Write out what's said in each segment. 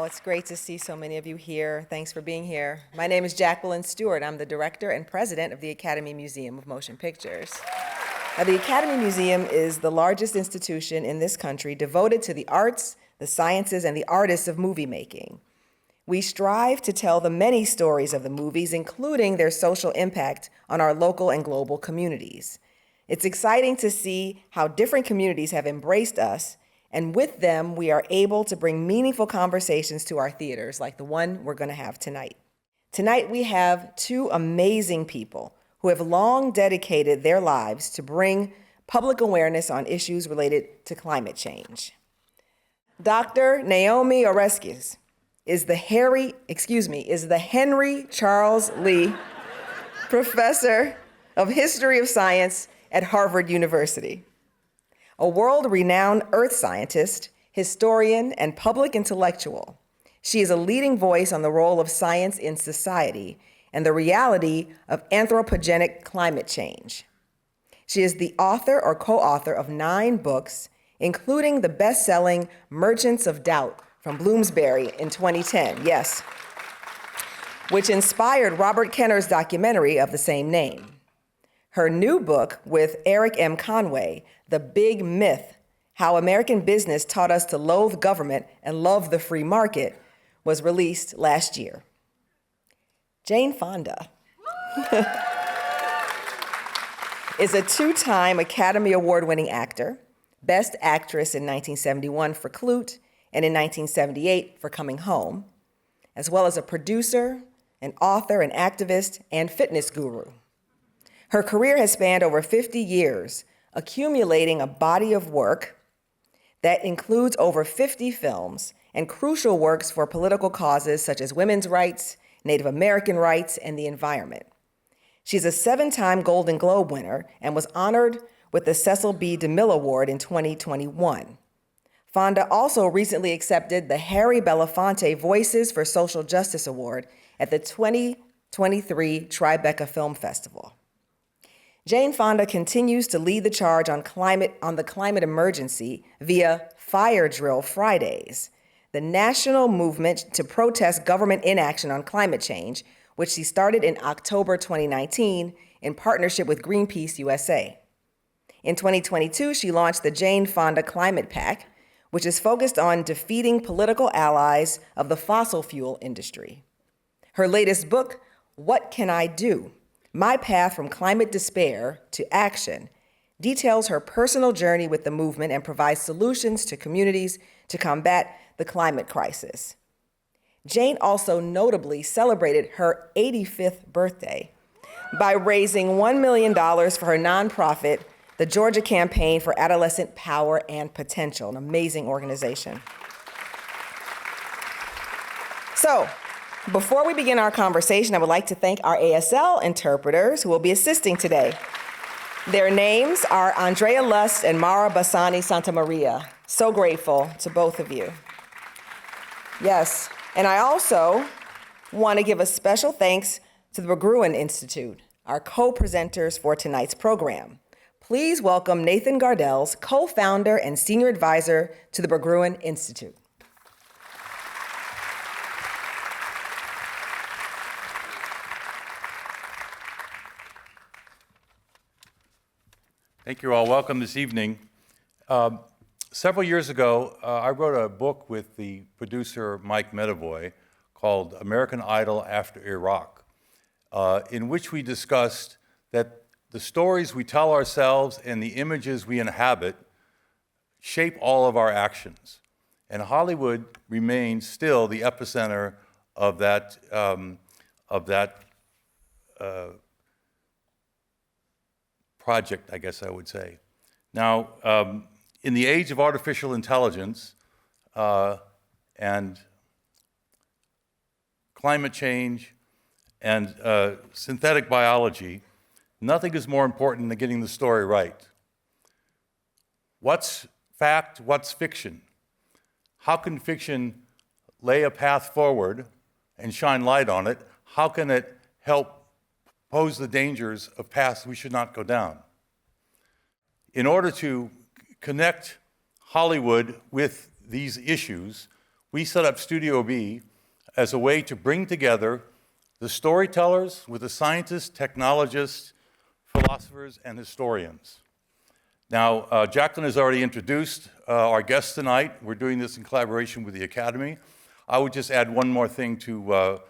It's great to see so many of you here. Thanks for being here. My name is Jacqueline Stewart. I'm the director and president of the Academy Museum of Motion Pictures. Now, the Academy Museum is the largest institution in this country devoted to the arts, the sciences, and the artists of movie making. We strive to tell the many stories of the movies, including their social impact on our local and global communities. It's exciting to see how different communities have embraced us, and with them, we are able to bring meaningful conversations to our theaters, like the one we're going to have tonight. Tonight, we have two amazing people who have long dedicated their lives to bring public awareness on issues related to climate change. Dr. Naomi Oreskes is the Henry Charles Lee Professor of History of Science at Harvard University. A world-renowned earth scientist, historian, and public intellectual, she is a leading voice on the role of science in society and the reality of anthropogenic climate change. She is the author or co-author of 9 books, including the best-selling Merchants of Doubt from Bloomsbury in 2010, yes, which inspired Robert Kenner's documentary of the same name. Her new book with Eric M. Conway, The Big Myth, How American Business Taught Us to Loathe Government and Love the Free Market, was released last year. Jane Fonda is a 2-time Academy Award-winning actor, Best Actress in 1971 for Clute and in 1978 for Coming Home, as well as a producer, an author, an activist, and fitness guru. Her career has spanned over 50 years, accumulating a body of work that includes over 50 films and crucial works for political causes such as women's rights, Native American rights, and the environment. She's a 7-time Golden Globe winner and was honored with the Cecil B. DeMille Award in 2021. Fonda also recently accepted the Harry Belafonte Voices for Social Justice Award at the 2023 Tribeca Film Festival. Jane Fonda continues to lead the charge on the climate emergency via Fire Drill Fridays, the national movement to protest government inaction on climate change, which she started in October 2019 in partnership with Greenpeace USA. In 2022, she launched the Jane Fonda Climate PAC, which is focused on defeating political allies of the fossil fuel industry. Her latest book, What Can I Do? My Path from Climate Despair to Action, details her personal journey with the movement and provides solutions to communities to combat the climate crisis. Jane also notably celebrated her 85th birthday by raising $1 million for her nonprofit, the Georgia Campaign for Adolescent Power and Potential, an amazing organization. So, before we begin our conversation, I would like to thank our ASL interpreters who will be assisting today. Their names are Andrea Lust and Mara Bassani Santamaria. So grateful to both of you. Yes, and I also want to give a special thanks to the Berggruen Institute, our co-presenters for tonight's program. Please welcome Nathan Gardels, co-founder and senior advisor to the Berggruen Institute. Thank you all. Welcome this evening. Several years ago, I wrote a book with the producer Mike Medavoy called American Idol After Iraq, in which we discussed that the stories we tell ourselves and the images we inhabit shape all of our actions. And Hollywood remains still the epicenter of that project, I guess I would say. Now, in the age of artificial intelligence and climate change and synthetic biology, nothing is more important than getting the story right. What's fact, what's fiction? How can fiction lay a path forward and shine light on it? How can it help pose the dangers of paths we should not go down? In order to connect Hollywood with these issues, we set up Studio B as a way to bring together the storytellers with the scientists, technologists, philosophers, and historians. Now, Jacqueline has already introduced our guests tonight. We're doing this in collaboration with the Academy. I would just add one more thing to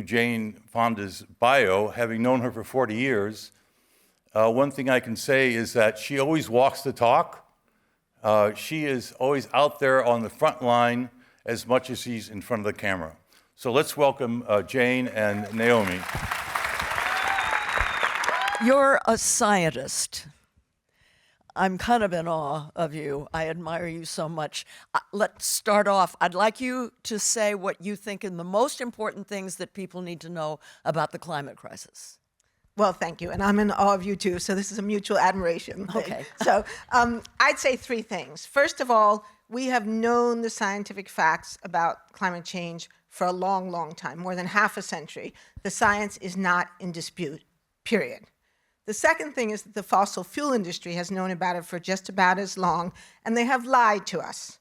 Jane Fonda's bio. Having known her for 40 years, one thing I can say is that she always walks the talk. She is always out there on the front line as much as she's in front of the camera. So let's welcome Jane and Naomi. You're a scientist. I'm kind of in awe of you. I admire you so much. Let's start off. I'd like you to say what you think are the most important things that people need to know about the climate crisis. Well, thank you. And I'm in awe of you too. So this is a mutual admiration thing. Okay. So I'd say three things. First of all, we have known the scientific facts about climate change for a long, long time, more than half a century. The science is not in dispute, period. The second thing is that the fossil fuel industry has known about it for just about as long, and they have lied to us.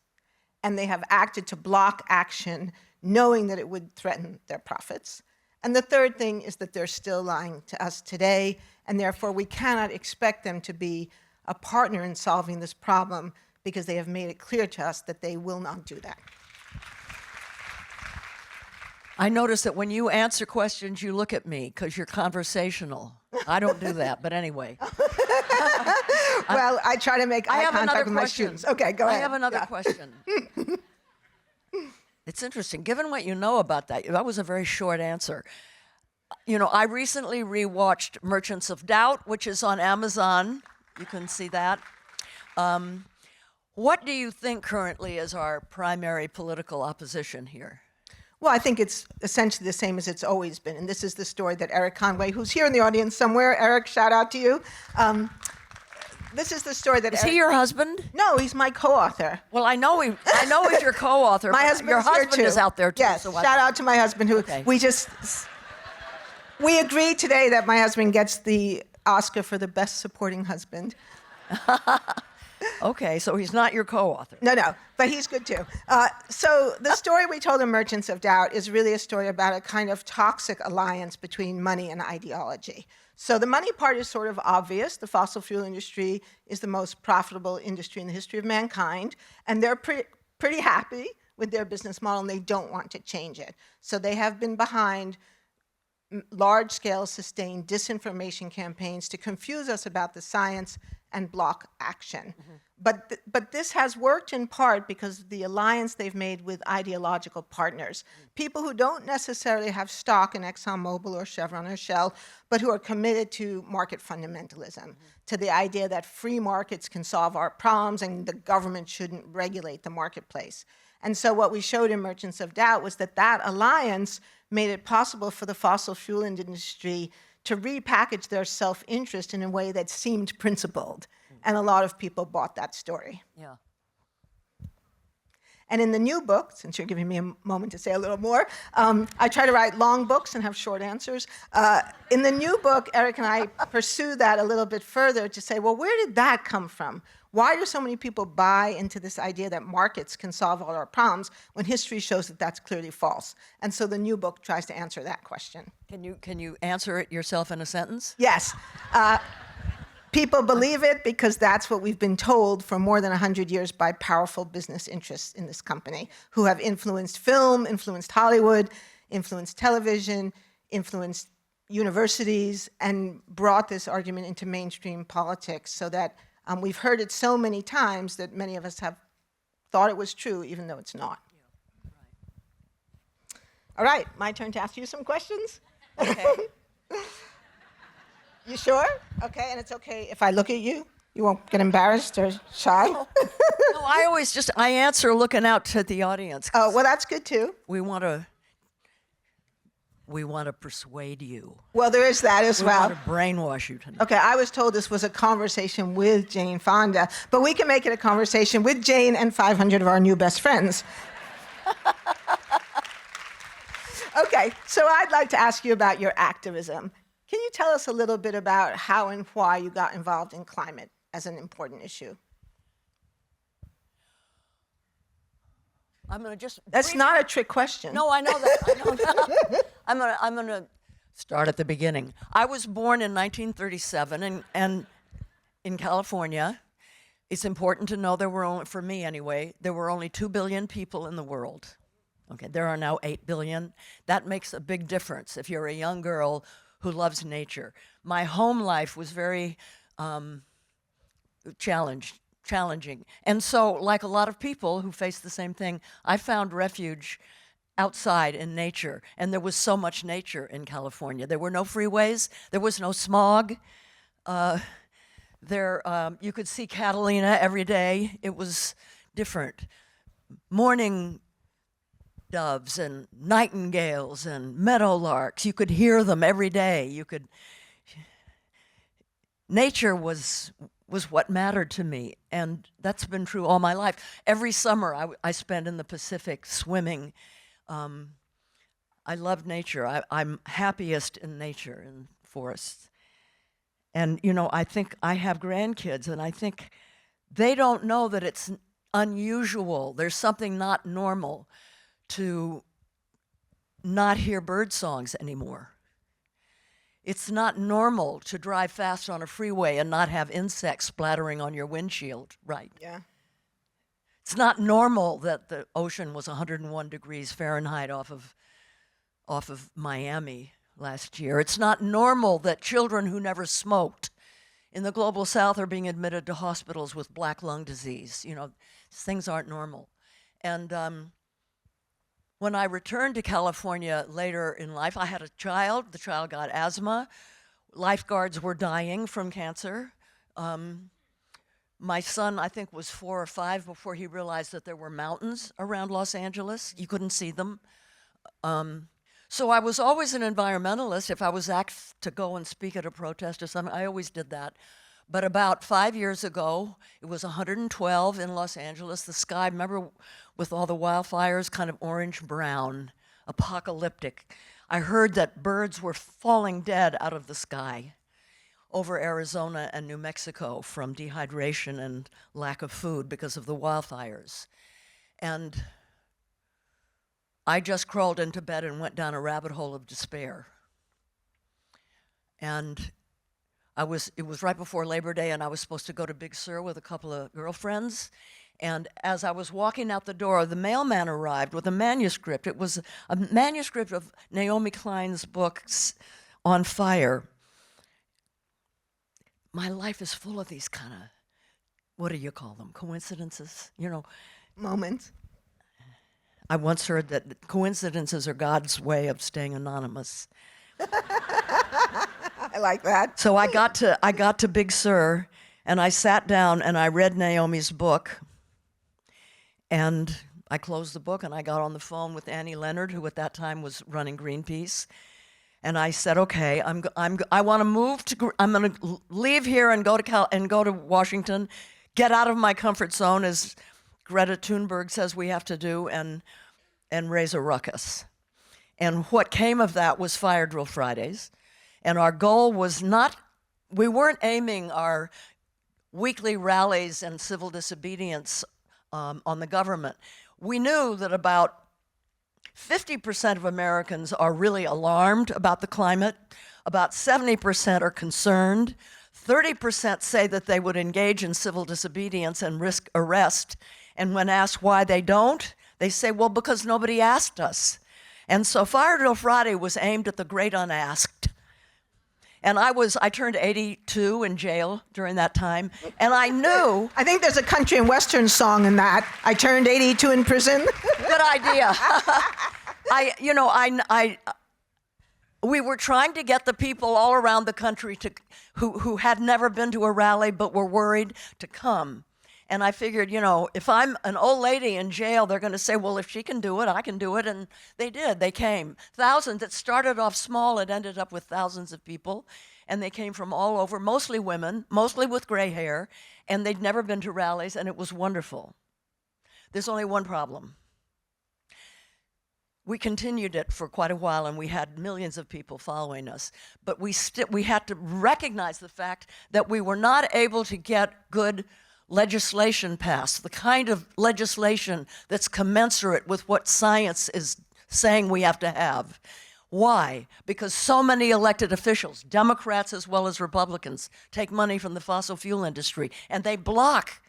And they have acted to block action, knowing that it would threaten their profits. And the third thing is that they're still lying to us today, and therefore we cannot expect them to be a partner in solving this problem because they have made it clear to us that they will not do that. I notice that when you answer questions, you look at me because you're conversational. I don't do that, but anyway. Well, I try to make eye contact with my question. students. Okay, go ahead. I have another question. It's interesting. Given what you know about that, that was a very short answer. You know, I recently rewatched Merchants of Doubt, which is on Amazon. You can see that. What do you think currently is our primary political opposition here? Well, I think it's essentially the same as it's always been. And this is the story that Eric Conway, who's here in the audience somewhere, Eric, shout out to you. This is the story that Is he your husband? No, he's my co-author. Well, I know he's your co-author. My but husband's your husband here too. is out there too. Yes, so shout out to my husband who Okay. we agreed today that my husband gets the Oscar for the best supporting husband. Okay, so he's not your co-author. No, but he's good too. So the story we told in Merchants of Doubt is really a story about a kind of toxic alliance between money and ideology. So the money part is sort of obvious. The fossil fuel industry is the most profitable industry in the history of mankind, and they're pretty happy with their business model, and they don't want to change it. So they have been behind large-scale, sustained disinformation campaigns to confuse us about the science and block action. Mm-hmm. But this has worked in part because of the alliance they've made with ideological partners, people who don't necessarily have stock in ExxonMobil or Chevron or Shell, but who are committed to market fundamentalism, to the idea that free markets can solve our problems and the government shouldn't regulate the marketplace. And so what we showed in Merchants of Doubt was that that alliance made it possible for the fossil fuel industry to repackage their self-interest in a way that seemed principled. And a lot of people bought that story. Yeah. And in the new book, since you're giving me a moment to say a little more, I try to write long books and have short answers. In the new book, Eric and I pursue that a little bit further to say, well, where did that come from? Why do so many people buy into this idea that markets can solve all our problems when history shows that that's clearly false? And so the new book tries to answer that question. Can you answer it yourself in a sentence? Yes. People believe it because that's what we've been told for more than 100 years by powerful business interests in this company who have influenced film, influenced Hollywood, influenced television, influenced universities, and brought this argument into mainstream politics so that we've heard it so many times that many of us have thought it was true, even though it's not. Yeah, right. All right, my turn to ask you some questions. Okay. You sure? Okay, and it's okay if I look at you? You won't get embarrassed or shy? No, I answer looking out to the audience. Oh, well, that's good too. We want to persuade you. Well, there is that as We well. want to brainwash you tonight. Okay, I was told this was a conversation with Jane Fonda, but we can make it a conversation with Jane and 500 of our new best friends. Okay, so I'd like to ask you about your activism. Can you tell us a little bit about how and why you got involved in climate as an important issue? I'm going to just. That's not a trick question. No, I know that. I know that. I'm gonna start at the beginning. I was born in 1937 and in California. It's important to know there were only, for me anyway, there were only 2 billion people in the world. Okay, there are now 8 billion. That makes a big difference if you're a young girl who loves nature. My home life was very challenging. And so, like a lot of people who face the same thing, I found refuge outside in nature. And there was so much nature in California. There were no freeways. There was no smog. You could see Catalina every day. It was different. Morning doves and nightingales and meadowlarks. You could hear them every day. Nature was what mattered to me, and that's been true all my life. Every summer I spend in the Pacific swimming. I love nature. I'm happiest in nature, in forests. And, I think I have grandkids, and I think they don't know that it's unusual. There's something not normal to not hear bird songs anymore. It's not normal to drive fast on a freeway and not have insects splattering on your windshield, right? Yeah. It's not normal that the ocean was 101 degrees Fahrenheit off of Miami last year. It's not normal that children who never smoked in the global south are being admitted to hospitals with black lung disease. Things aren't normal. And when I returned to California later in life, I had a child. The child got asthma. Lifeguards were dying from cancer. My son, I think, was 4 or 5 before he realized that there were mountains around Los Angeles. You couldn't see them. So I was always an environmentalist. If I was asked to go and speak at a protest or something, I always did that. But about 5 years ago, it was 112 in Los Angeles. The sky, remember, with all the wildfires, kind of orange-brown, apocalyptic. I heard that birds were falling dead out of the sky over Arizona and New Mexico from dehydration and lack of food because of the wildfires. And I just crawled into bed and went down a rabbit hole of despair. And it was right before Labor Day, and I was supposed to go to Big Sur with a couple of girlfriends. And as I was walking out the door, the mailman arrived with a manuscript. It was a manuscript of Naomi Klein's book, On Fire. My life is full of these kind of, what do you call them, coincidences? Moments. I once heard that coincidences are God's way of staying anonymous. I like that. So I got to Big Sur, and I sat down and I read Naomi's book, and I closed the book and I got on the phone with Annie Leonard, who at that time was running Greenpeace, and I said, okay, I want to move to. I'm going to leave here and go to Washington, get out of my comfort zone, as Greta Thunberg says we have to do, and raise a ruckus. And what came of that was Fire Drill Fridays. And our goal was we weren't aiming our weekly rallies and civil disobedience on the government. We knew that about 50% of Americans are really alarmed about the climate. About 70% are concerned. 30% say that they would engage in civil disobedience and risk arrest. And when asked why they don't, they say, well, because nobody asked us. And so Fire Drill Friday was aimed at the great unasked. And I turned 82 in jail during that time, and I knew. I think there's a country and western song in that. I turned 82 in prison. Good idea. We were trying to get the people all around the country who had never been to a rally but were worried to come. And I figured, if I'm an old lady in jail, they're going to say, well, if she can do it, I can do it. And they did. They came. Thousands. It started off small. It ended up with thousands of people. And they came from all over, mostly women, mostly with gray hair. And they'd never been to rallies, and it was wonderful. There's only one problem. We continued it for quite a while, and we had millions of people following us. But we had to recognize the fact that we were not able to get good legislation passed, the kind of legislation that's commensurate with what science is saying we have to have. Why? Because so many elected officials, Democrats as well as Republicans, take money from the fossil fuel industry, and they block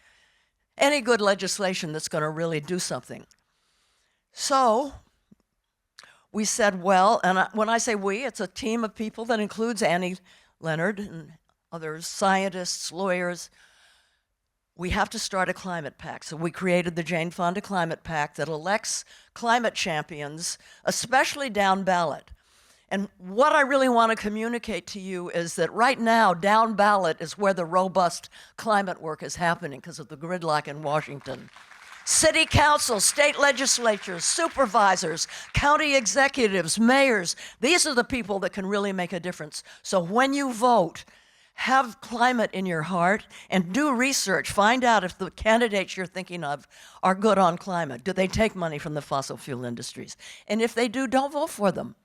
any good legislation that's going to really do something. So we said, well, and when I say we, it's a team of people that includes Annie Leonard and others, scientists, lawyers. We have to start a climate pact. So we created the Jane Fonda Climate Pact that elects climate champions, especially down ballot. And what I really want to communicate to you is that right now, down ballot is where the robust climate work is happening because of the gridlock in Washington. City councils, state legislatures, supervisors, county executives, mayors, these are the people that can really make a difference. So when you vote, have climate in your heart and do research. Find out if the candidates you're thinking of are good on climate. Do they take money from the fossil fuel industries? And if they do, don't vote for them.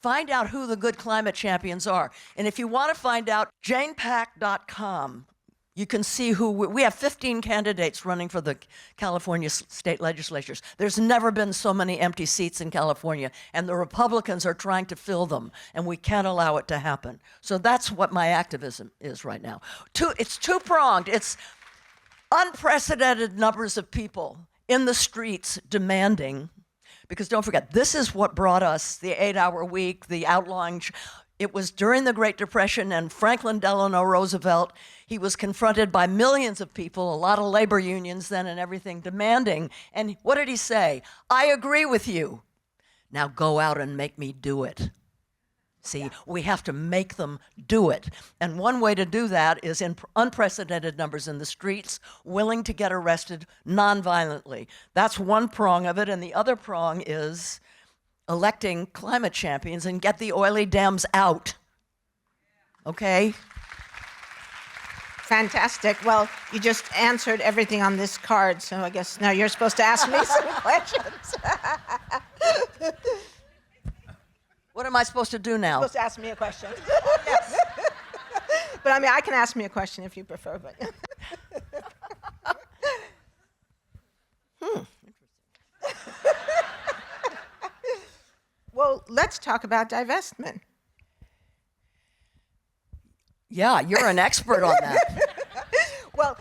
Find out who the good climate champions are. And if you want to find out, janepact.com. You can see who we have 15 candidates running for the California state legislatures. There's never been so many empty seats in California, and the Republicans are trying to fill them, and we can't allow it to happen. So that's what my activism is right now. It's two-pronged. It's unprecedented numbers of people in the streets demanding, because don't forget, this is what brought us the 8-hour week, the outlawing. It was during the Great Depression, and Franklin Delano Roosevelt, he was confronted by millions of people, a lot of labor unions then and everything, demanding. And what did he say? I agree with you. Now go out and make me do it. See, we have to make them do it. And one way to do that is in unprecedented numbers in the streets, willing to get arrested nonviolently. That's one prong of it. And the other prong is electing climate champions and get the oily dams out. Okay? Fantastic. Well, you just answered everything on this card, so I guess now you're supposed to ask me some questions. What am I supposed to do now? You're supposed to ask me a question. But I mean, I can ask me a question if you prefer, but. Well, let's talk about divestment. Yeah, you're an expert on that. Well,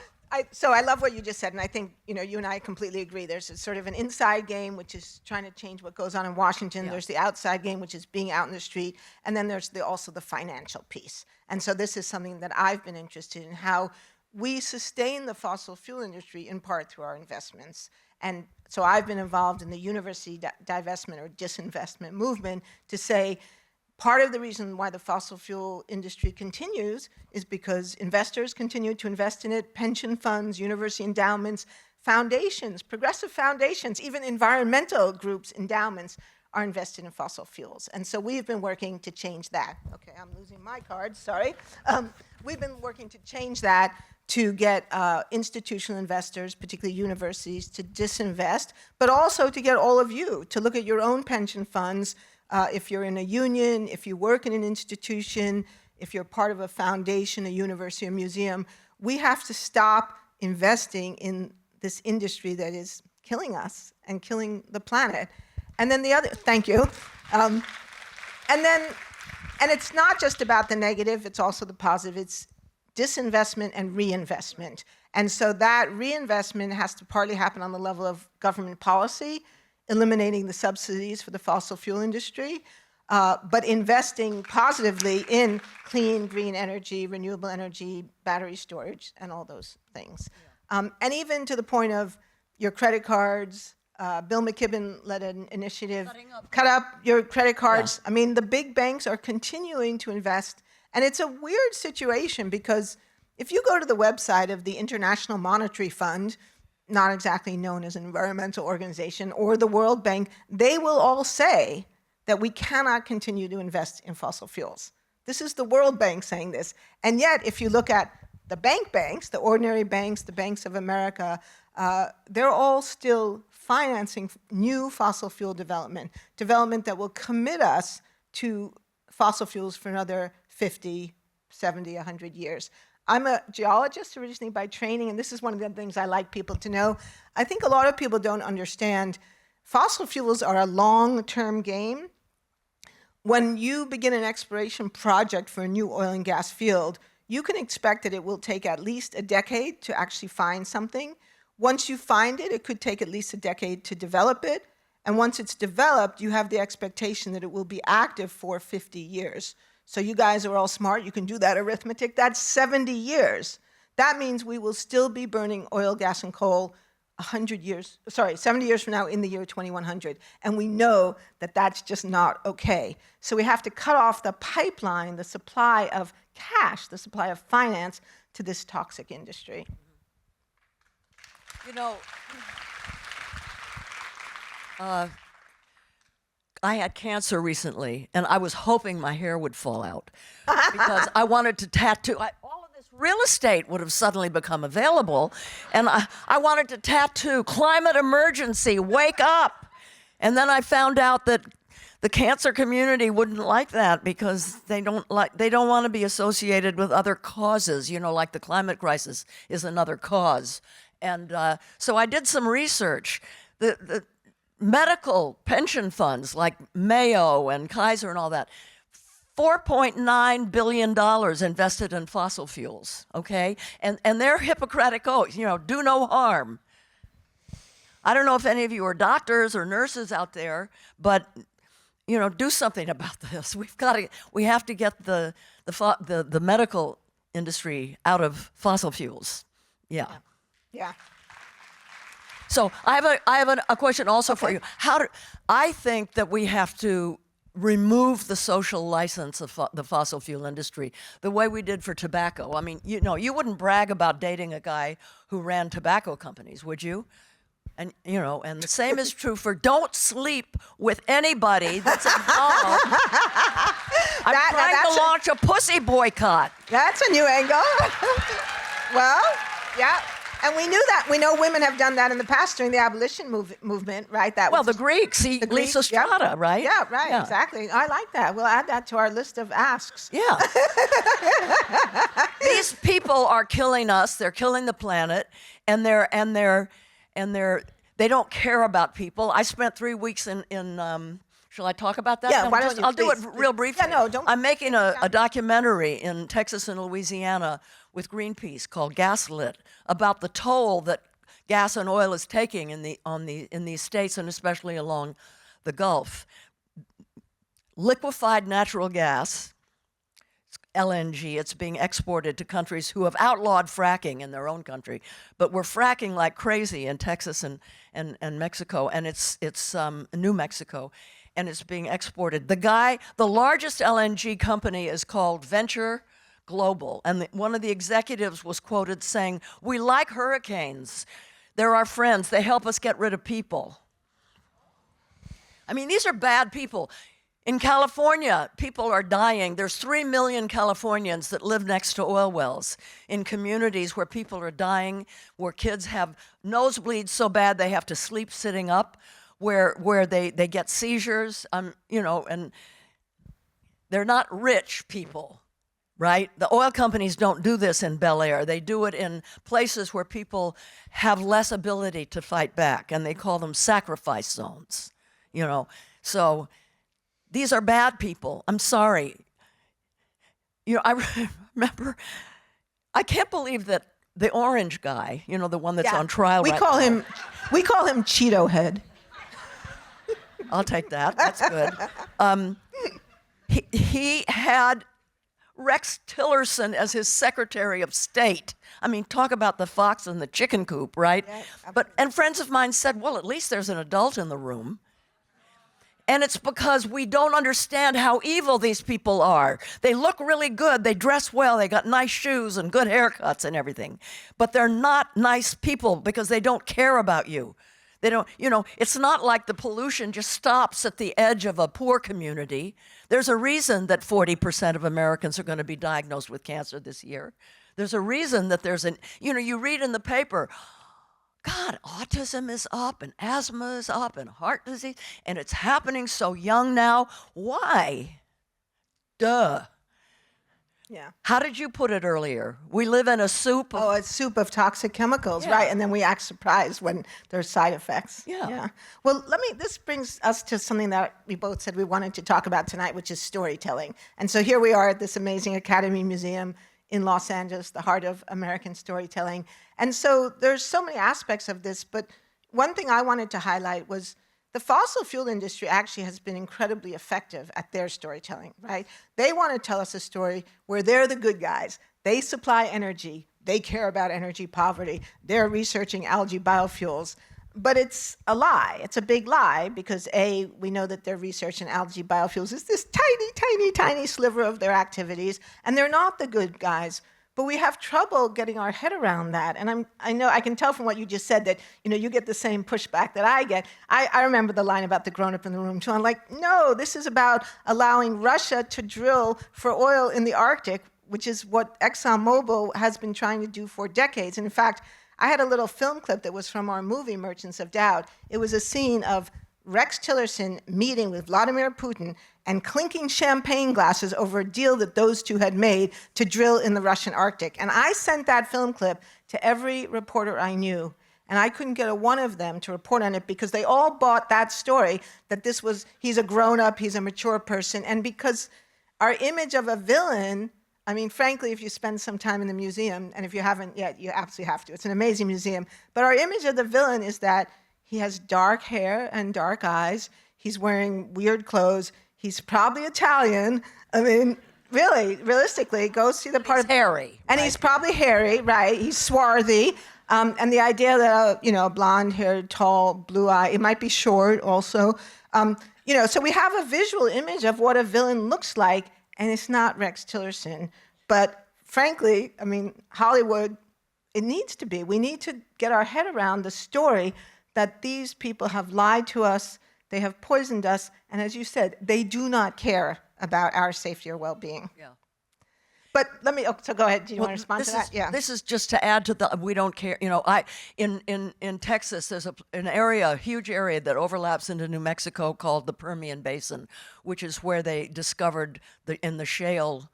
so I love what you just said, and I think you and I completely agree. There's a sort of an inside game, which is trying to change what goes on in Washington. Yeah. There's the outside game, which is being out in the street, and then there's also the financial piece. And so this is something that I've been interested in, how we sustain the fossil fuel industry in part through our investments. And so I've been involved in the university divestment or disinvestment movement to say, part of the reason why the fossil fuel industry continues is because investors continue to invest in it, pension funds, university endowments, foundations, progressive foundations, even environmental groups, endowments are invested in fossil fuels. And so we've been working to change that. Okay, I'm losing my card, sorry. We've been working to change that to get institutional investors, particularly universities, to disinvest, but also to get all of you to look at your own pension funds. If you're in a union, if you work in an institution, if you're part of a foundation, a university, a museum, we have to stop investing in this industry that is killing us and killing the planet. And then the other, thank you. And it's not just about the negative, it's also the positive. It's disinvestment and reinvestment. And so that reinvestment has to partly happen on the level of government policy, eliminating the subsidies for the fossil fuel industry, but investing positively in clean, green energy, renewable energy, battery storage, and all those things. Yeah. And even to the point of your credit cards. Bill McKibben led an initiative, cut up your credit cards. Yeah. I mean, the big banks are continuing to invest. And it's a weird situation because if you go to the website of the International Monetary Fund, not exactly known as an environmental organization, or the World Bank, they will all say that we cannot continue to invest in fossil fuels. This is the World Bank saying this. And yet, if you look at the banks, the ordinary banks, the banks of America, they're all still financing new fossil fuel development that will commit us to fossil fuels for another 50, 70, 100 years. I'm a geologist originally by training, and this is one of the things I like people to know. I think a lot of people don't understand fossil fuels are a long-term game. When you begin an exploration project for a new oil and gas field, you can expect that it will take at least a decade to actually find something. Once you find it, it could take at least a decade to develop it. And once it's developed, you have the expectation that it will be active for 50 years. So you guys are all smart. You can do that arithmetic. That's 70 years. That means we will still be burning oil, gas, and coal 70 years from now in the year 2100. And we know that that's just not okay. So we have to cut off the pipeline, the supply of cash, the supply of finance to this toxic industry. You know, I had cancer recently, and I was hoping my hair would fall out because I wanted to tattoo. All of this real estate would have suddenly become available, and I wanted to tattoo climate emergency, wake up. And then I found out that the cancer community wouldn't like that because they don't want to be associated with other causes, like the climate crisis is another cause. And so I did some research. The medical pension funds like Mayo and Kaiser and all that, $4.9 billion invested in fossil fuels, okay? And their Hippocratic oath, do no harm. I don't know if any of you are doctors or nurses out there, but do something about this. We have to get the medical industry out of fossil fuels. Yeah. Yeah. So I have a question also for you. I think that we have to remove the social license of the fossil fuel industry the way we did for tobacco. I mean, you wouldn't brag about dating a guy who ran tobacco companies, would you? And and the same is true for don't sleep with anybody that's involved. I'm trying to launch a pussy boycott. That's a new angle. Well, yeah. And we knew that. We know women have done that in the past during the abolition movement, right? The Greeks, Lisa Strata, yep. right? Yeah, right, yeah. Exactly. I like that. We'll add that to our list of asks. Yeah. These people are killing us. They're killing the planet, and they don't care about people. I spent 3 weeks in shall I talk about that? Yeah, No, why don't you? I'll do it real briefly. Yeah, no, don't. I'm making a documentary in Texas and Louisiana with Greenpeace called Gaslit about the toll that gas and oil is taking in these states and especially along the Gulf. Liquefied natural gas, LNG, it's being exported to countries who have outlawed fracking in their own country, but we're fracking like crazy in Texas and Mexico, and it's New Mexico, and it's being exported. The largest LNG company is called Venture Global, and one of the executives was quoted saying, "We like hurricanes. They're our friends. They help us get rid of people." I mean, these are bad people. In California, people are dying. There's 3 million Californians that live next to oil wells in communities where people are dying, where kids have nosebleeds so bad they have to sleep sitting up, where they get seizures, and they're not rich people. Right? The oil companies don't do this in Bel Air. They do it in places where people have less ability to fight back, and they call them sacrifice zones. So these are bad people. I'm sorry. I remember, I can't believe that the orange guy, the one that's on trial right now. We call him Cheeto Head. I'll take that. That's good. He had Rex Tillerson as his Secretary of State. I mean, talk about the fox and the chicken coop, right? Yeah, and friends of mine said, well, at least there's an adult in the room. And it's because we don't understand how evil these people are. They look really good. They dress well. They got nice shoes and good haircuts and everything. But they're not nice people because they don't care about you. They don't, it's not like the pollution just stops at the edge of a poor community. There's a reason that 40% of Americans are going to be diagnosed with cancer this year. There's a reason that you read in the paper, God, autism is up and asthma is up and heart disease, and it's happening so young now. Why? Duh. Yeah. How did you put it earlier? We live in a soup of Oh, a soup of toxic chemicals, right? And then we act surprised when there's side effects. Yeah. Well, this brings us to something that we both said we wanted to talk about tonight, which is storytelling. And so here we are at this amazing Academy Museum in Los Angeles, the heart of American storytelling. And so there's so many aspects of this, but one thing I wanted to highlight was the fossil fuel industry actually has been incredibly effective at their storytelling, right? They want to tell us a story where they're the good guys. They supply energy. They care about energy poverty. They're researching algae biofuels. But it's a lie. It's a big lie because A, we know that their research in algae biofuels is this tiny, tiny, tiny sliver of their activities, and they're not the good guys. But we have trouble getting our head around that. And I know I can tell from what you just said that you get the same pushback that I get. I remember the line about the grown-up in the room too. I'm like, no, this is about allowing Russia to drill for oil in the Arctic, which is what ExxonMobil has been trying to do for decades. And in fact, I had a little film clip that was from our movie Merchants of Doubt. It was a scene of Rex Tillerson meeting with Vladimir Putin and clinking champagne glasses over a deal that those two had made to drill in the Russian Arctic. And I sent that film clip to every reporter I knew, and I couldn't get one of them to report on it because they all bought that story, that he's a grown-up, he's a mature person, and because our image of a villain, I mean, frankly, if you spend some time in the museum, and if you haven't yet, you absolutely have to. It's an amazing museum. But our image of the villain is that he has dark hair and dark eyes. He's wearing weird clothes. He's probably Italian. I mean, really, realistically, go see the part He's hairy. And right? he's probably hairy, right? He's swarthy. And the idea that, blonde-haired, tall, blue eye, it might be short also. So we have a visual image of what a villain looks like, and it's not Rex Tillerson. But frankly, I mean, Hollywood, it needs to be. We need to get our head around the story that these people have lied to us, they have poisoned us, and as you said, they do not care about our safety or well-being. Yeah. But so go ahead. Do you want to respond to that? Yeah. This is just to add to the we don't care. In Texas, there's a huge area that overlaps into New Mexico called the Permian Basin, which is where they discovered in the shale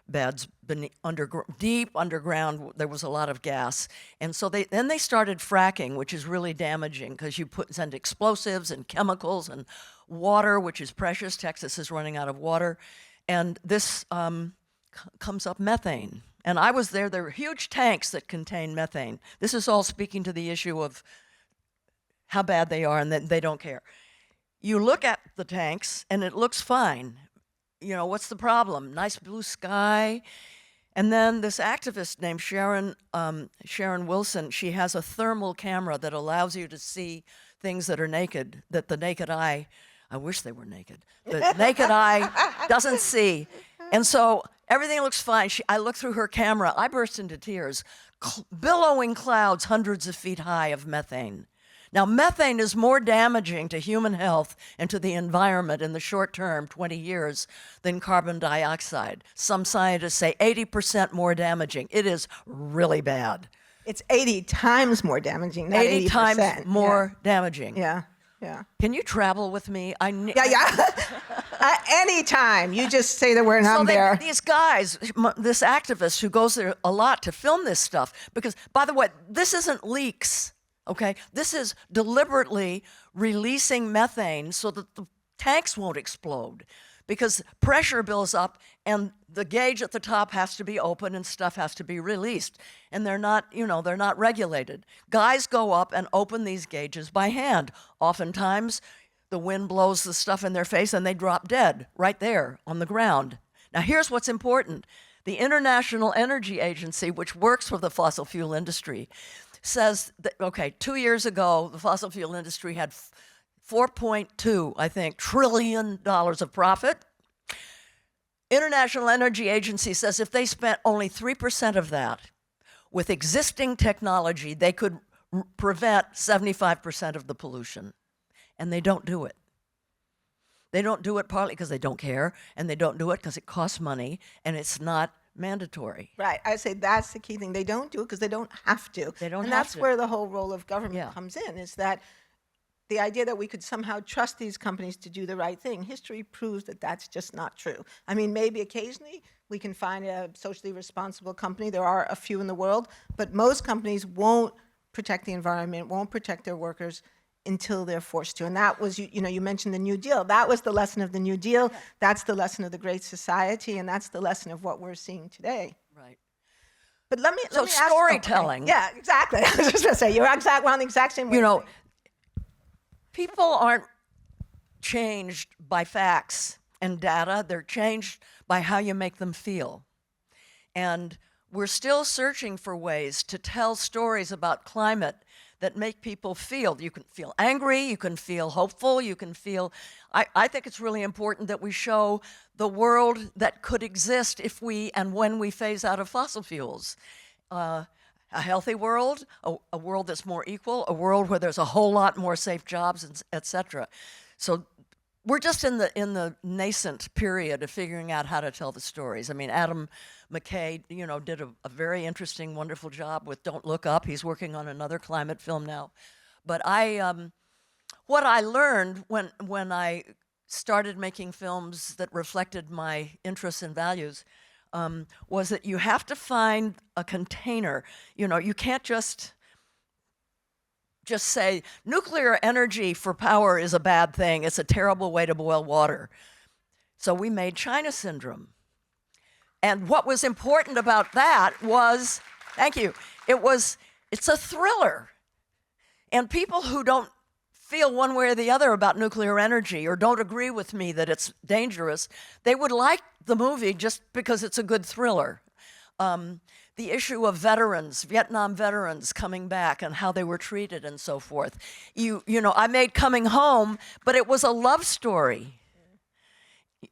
beds deep underground, there was a lot of gas. And so they started fracking, which is really damaging because you send explosives and chemicals and water, which is precious. Texas is running out of water. And this comes up methane. And I was there. There were huge tanks that contain methane. This is all speaking to the issue of how bad they are and that they don't care. You look at the tanks and it looks fine. What's the problem? Nice blue sky. And then this activist named Sharon Wilson, she has a thermal camera that allows you to see things that are naked, that the naked eye, I wish they were naked, the naked eye doesn't see. And so everything looks fine. I look through her camera. I burst into tears. Billowing clouds hundreds of feet high of methane. Now, methane is more damaging to human health and to the environment in the short term, 20 years, than carbon dioxide. Some scientists say 80% more damaging. It is really bad. It's 80 times more damaging, not 80%. 80 times more damaging. Yeah. Can you travel with me? Yeah. Anytime. You just say the word and I'm there. These guys, this activist who goes there a lot to film this stuff, because, by the way, this isn't leaks. Okay, this is deliberately releasing methane so that the tanks won't explode because pressure builds up and the gauge at the top has to be open and stuff has to be released. And they're not regulated. Guys go up and open these gauges by hand. Oftentimes, the wind blows the stuff in their face and they drop dead right there on the ground. Now, here's what's important. The International Energy Agency, which works with the fossil fuel industry, says that, 2 years ago, the fossil fuel industry had $4.2, I think, trillion of profit. International Energy Agency says if they spent only 3% of that with existing technology, they could prevent 75% of the pollution. And they don't do it. They don't do it partly because they don't care, and they don't do it because it costs money, and it's not mandatory. Right. I say that's the key thing. They don't do it because they don't have to. And that's where the whole role of government comes in, is that the idea that we could somehow trust these companies to do the right thing. History proves that that's just not true. I mean, maybe occasionally we can find a socially responsible company. There are a few in the world, but most companies won't protect the environment, won't protect their workers until they're forced to. And that was, you mentioned the New Deal. That was the lesson of the New Deal. That's the lesson of the Great Society, and that's the lesson of what we're seeing today. Right. But let me ask, storytelling. Yeah, exactly. I was just going to say, you're on the exact same way. You know, people aren't changed by facts and data. They're changed by how you make them feel. And we're still searching for ways to tell stories about climate that make people feel. You can feel angry, you can feel hopeful, you can feel... I think it's really important that we show the world that could exist if we and when we phase out of fossil fuels. A healthy world, a world that's more equal, a world where there's a whole lot more safe jobs, et cetera. So we're just in the nascent period of figuring out how to tell the stories. I mean, Adam McKay, did a very interesting, wonderful job with Don't Look Up. He's working on another climate film now. But what I learned when I started making films that reflected my interests and values was that you have to find a container. You can't just say nuclear energy for power is a bad thing. It's a terrible way to boil water. So we made China Syndrome. And what was important about that was, thank you, it's a thriller. And people who don't feel one way or the other about nuclear energy or don't agree with me that it's dangerous, they would like the movie just because it's a good thriller. The issue of veterans, Vietnam veterans coming back and how they were treated and so forth. I made Coming Home, but it was a love story.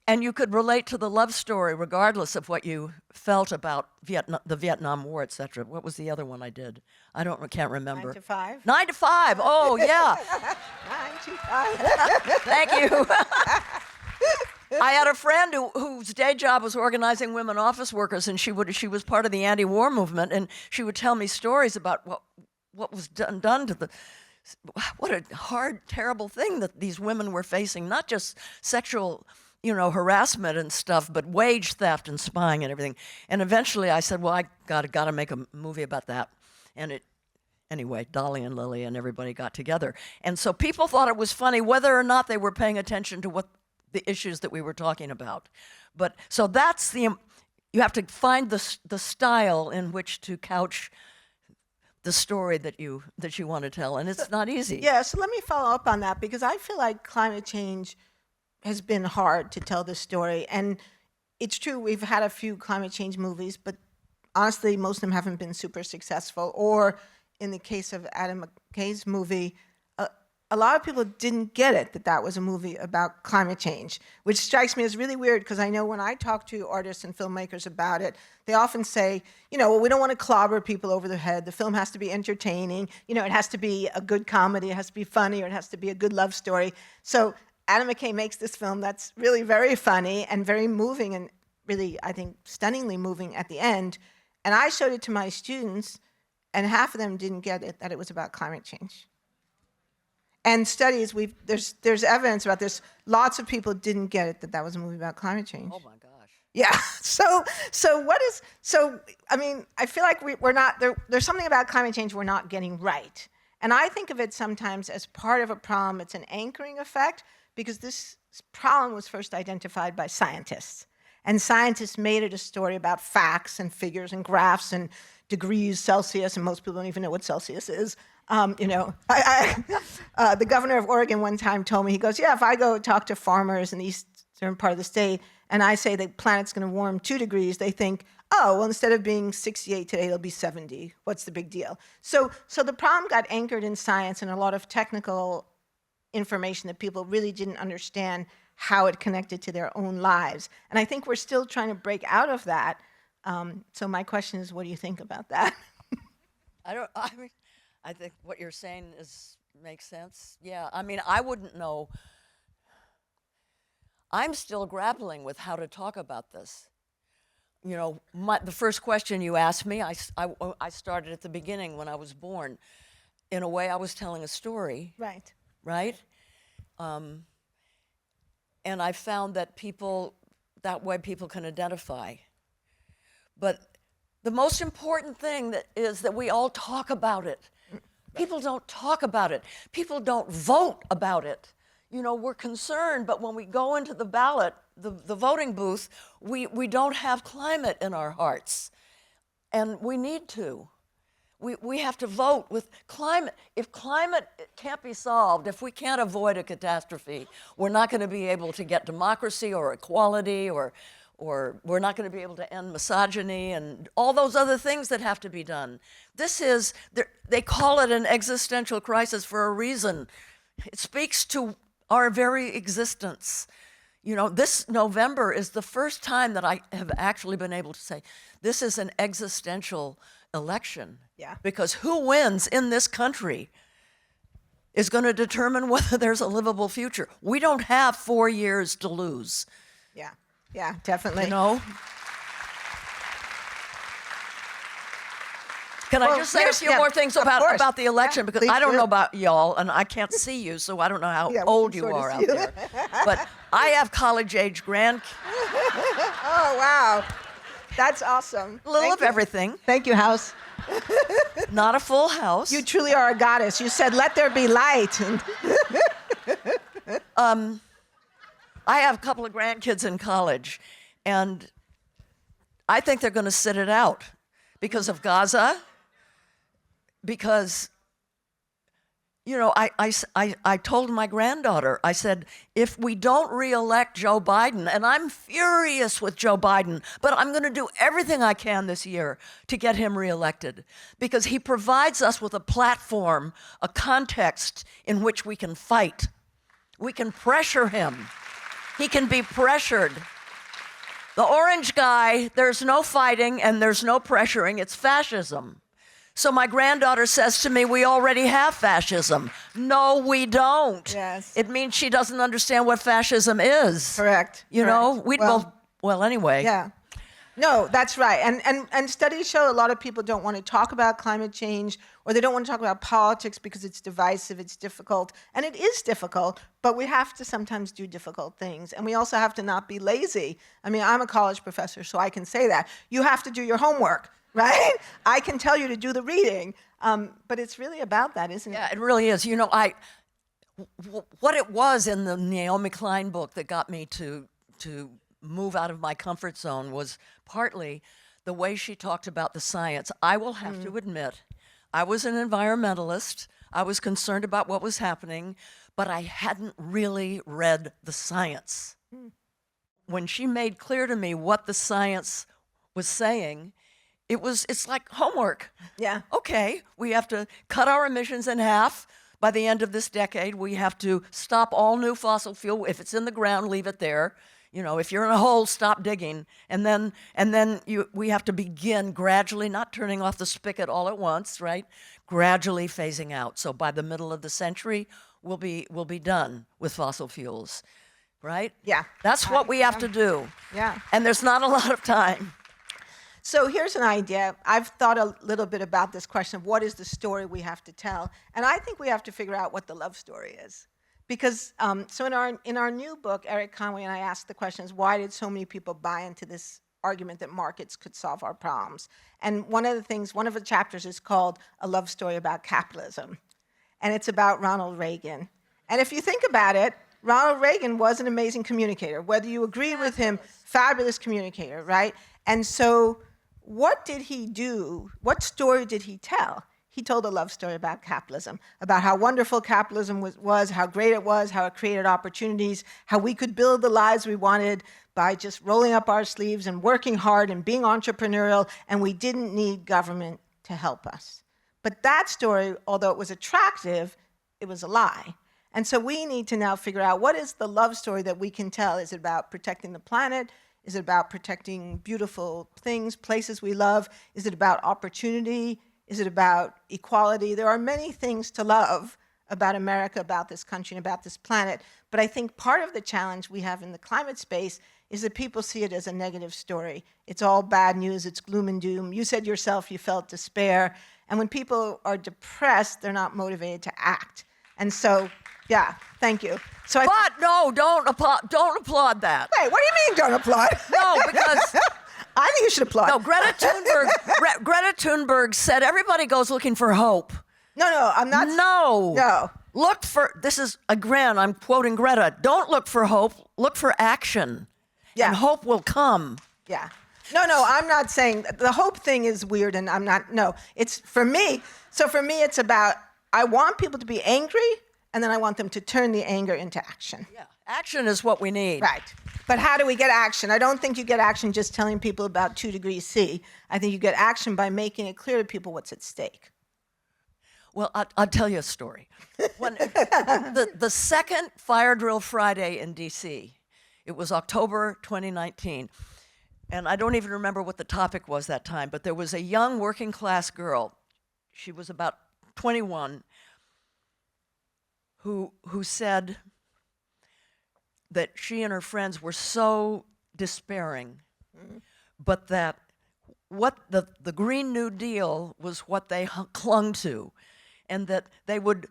And you could relate to the love story regardless of what you felt about the Vietnam War, et cetera. What was the other one I did? Can't remember. 9 to 5. 9 to 5. Oh, yeah. 9 to 5. Thank you. I had a friend whose day job was organizing women office workers, and she was part of the anti-war movement, and she would tell me stories about what was done to what a hard, terrible thing that these women were facing, not just sexual harassment and stuff, but wage theft and spying and everything. And eventually I said, well, I gotta make a movie about that. And anyway, Dolly and Lily and everybody got together. And so people thought it was funny whether or not they were paying attention to what the issues that we were talking about. But so that's you have to find the style in which to couch the story that you want to tell, and it's not easy. Yeah, so let me follow up on that, because I feel like climate change has been hard to tell this story. And it's true, we've had a few climate change movies, but honestly, most of them haven't been super successful. Or in the case of Adam McKay's movie, a lot of people didn't get it, that was a movie about climate change, which strikes me as really weird, because I know when I talk to artists and filmmakers about it, they often say, well, we don't want to clobber people over the head. The film has to be entertaining. It has to be a good comedy. It has to be funny, or it has to be a good love story. So Adam McKay makes this film that's really very funny and very moving, and really, I think, stunningly moving at the end. And I showed it to my students, and half of them didn't get it, that it was about climate change. And studies, there's evidence about this. Lots of people didn't get it, that was a movie about climate change. Oh my gosh. Yeah. So I mean, I feel like we're not there's something about climate change we're not getting right. And I think of it sometimes as part of a problem. It's an anchoring effect, because this problem was first identified by scientists. And scientists made it a story about facts and figures and graphs and degrees Celsius, and most people don't even know what Celsius is. The governor of Oregon one time told me, he goes, yeah, if I go talk to farmers in the eastern part of the state, and I say the planet's going to warm 2 degrees, they think, oh, well, instead of being 68 today, it'll be 70. What's the big deal? So the problem got anchored in science and a lot of technical information that people really didn't understand how it connected to their own lives. And I think we're still trying to break out of that. So my question is, what do you think about that? I think what you're saying makes sense. Yeah, I mean, I wouldn't know. I'm still grappling with how to talk about this. The first question you asked me, I started at the beginning when I was born. In a way, I was telling a story. Right. Right? And I found that that way people can identify. But the most important thing is that we all talk about it. People don't talk about it. People don't vote about it. You know, we're concerned, but when we go into the ballot, the voting booth, we don't have climate in our hearts. And we need to. We have to vote with climate. If climate can't be solved, if we can't avoid a catastrophe, we're not going to be able to get democracy or equality, or we're not going to be able to end misogyny and all those other things that have to be done. They call it an existential crisis for a reason. It speaks to our very existence. You know, this November is the first time that I have actually been able to say, this is an existential election. Yeah. Because who wins in this country is going to determine whether there's a livable future. We don't have 4 years to lose. Yeah, definitely. You know? Can I just say a few more things about the election? Because I don't know about y'all, and I can't see you, so I don't know how old you are out there. But I have college-age grandkids. Oh, wow. That's awesome. A little of everything. Thank you, House. Not a full house. You truly are a goddess. You said, let there be light. I have a couple of grandkids in college, and I think they're going to sit it out because of Gaza, because, you know, I told my granddaughter, I said, if we don't reelect Joe Biden, and I'm furious with Joe Biden, but I'm going to do everything I can this year to get him reelected, because he provides us with a platform, a context in which we can fight. We can pressure him. He can be pressured. The orange guy, there's no fighting and there's no pressuring. It's fascism. So my granddaughter says to me, we already have fascism. No, we don't. Yes. It means she doesn't understand what fascism is. Correct. You know, we'd both, well, anyway. Yeah. No, that's right. And studies show a lot of people don't want to talk about climate change, or they don't want to talk about politics because it's divisive, it's difficult. And it is difficult, but we have to sometimes do difficult things. And we also have to not be lazy. I mean, I'm a college professor, so I can say that. You have to do your homework, right? I can tell you to do the reading. But it's really about that, isn't it? Yeah, it really is. You know, what it was in the Naomi Klein book that got me to move out of my comfort zone was partly the way she talked about the science. I will have to admit, I was an environmentalist. I was concerned about what was happening, but I hadn't really read the science. When she made clear to me what the science was saying, it's like homework. Yeah. Okay, we have to cut our emissions in half by the end of this decade. We have to stop all new fossil fuel. If it's in the ground, leave it there. You know, if you're in a hole, stop digging. And then we have to begin gradually, not turning off the spigot all at once, right? Gradually phasing out. So by the middle of the century, we'll be done with fossil fuels, right? Yeah. That's what we have to do. Yeah. And there's not a lot of time. So here's an idea. I've thought a little bit about this question of what is the story we have to tell. And I think we have to figure out what the love story is. Because, so in our new book, Eric Conway and I asked the questions, why did so many people buy into this argument that markets could solve our problems? And one of the chapters is called A Love Story About Capitalism. And it's about Ronald Reagan. And if you think about it, Ronald Reagan was an amazing communicator. Whether you agree with him, fabulous communicator, right? And so what did he do? What story did he tell? He told a love story about capitalism, about how wonderful capitalism was, how great it was, how it created opportunities, how we could build the lives we wanted by just rolling up our sleeves and working hard and being entrepreneurial, and we didn't need government to help us. But that story, although it was attractive, it was a lie. And so we need to now figure out, what is the love story that we can tell? Is it about protecting the planet? Is it about protecting beautiful things, places we love? Is it about opportunity? Is it about equality? There are many things to love about America, about this country, and about this planet. But I think part of the challenge we have in the climate space is that people see it as a negative story. It's all bad news, it's gloom and doom. You said yourself you felt despair. And when people are depressed, they're not motivated to act. And so, yeah, thank you. So But no, don't applaud that. Wait, what do you mean don't applaud? No, because I think you should applaud. No, Greta Thunberg. Greta Thunberg said everybody goes looking for hope. No, I'm not. No. Look for, this is, again, I'm quoting Greta, don't look for hope, look for action. Yeah. And hope will come. Yeah. No, I'm not saying the hope thing is weird, and I'm not. No, it's for me. So for me, it's about I want people to be angry, and then I want them to turn the anger into action. Yeah. Action is what we need. Right. But how do we get action? I don't think you get action just telling people about 2 degrees C. I think you get action by making it clear to people what's at stake. Well, I'll tell you a story. When the second Fire Drill Friday in D.C., it was October 2019, and I don't even remember what the topic was that time, but there was a young working class girl, she was about 21, who said that she and her friends were so despairing, but that what the Green New Deal was what they clung to, and that they would